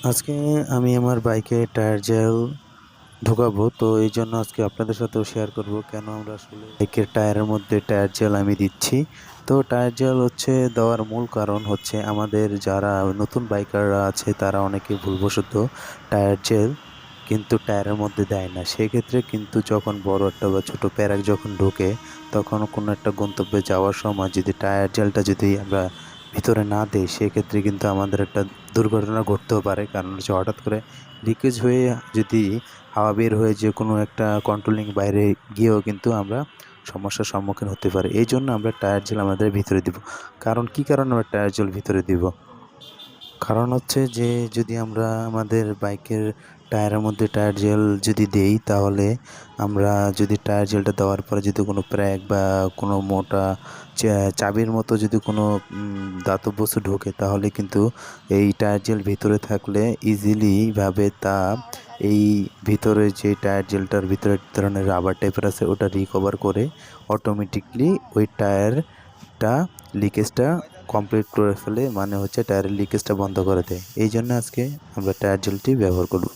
আজকে আমি আমার বাইকে টায়ার জেল ঢোকাবো, তো এই জন্য আজকে আপনাদের সাথেও শেয়ার করব কেন আমরা আসলে বাইকের টায়ারের মধ্যে টায়ার জেল আমি দিচ্ছি। তো টায়ার জেল হচ্ছে দেওয়ার মূল কারণ হচ্ছে আমাদের যারা নতুন বাইকাররা আছে তারা অনেকে ভুলবশত টায়ার জেল কিন্তু টায়ারের মধ্যে দেয় না। সেক্ষেত্রে কিন্তু যখন বড় একটা বা ছোট প্যারাক যখন ঢোকে, তখন কোনো একটা গন্তব্যে যাওয়ার সময় যদি টায়ার জেলটা যদি আমরা ভিতরে না দেই, সেক্ষেত্রে কিন্তু আমাদের একটা দুর্ঘটনা ঘটতেও পারে। কারণ হচ্ছে হঠাৎ করে লিকেজ হয়ে যদি হাওয়া বের হয়ে যে কোনো একটা কন্ট্রোলিং বাইরে গিয়েও কিন্তু আমরা সমস্যার সম্মুখীন হতে পারি। এই জন্য আমরা টায়ার জেল আমাদের ভিতরে দিব। কারণ কি কারণে আমরা টায়ার জেল ভিতরে দিব? কারণ হচ্ছে যে যদি আমরা আমাদের বাইকের টায়ারের মধ্যে টায়ার জেল যদি দেই, তাহলে আমরা যদি টায়ার জেলটা দেওয়ার পরে যদি কোনো ক্র্যাক বা কোনো মোটা চাবির মতো যদি কোনো ধাতব বস্তু ঢোকে, তাহলে কিন্তু এই টায়ার জেল ভিতরে থাকলে ইজিলিভাবে তা এই ভিতরে যে টায়ার জেলটার ভিতরে এক ধরনের রাবার টাইপের আছে, ওটা রিকভার করে অটোমেটিকলি ওই টায়ারটা লিকেজটা কমপ্লিট করে ফেলে, মানে হচ্ছে টায়ারের লিকেজটা বন্ধ করে দেয়। এই জন্য আজকে আমরা টায়ার জেলটি ব্যবহার করব।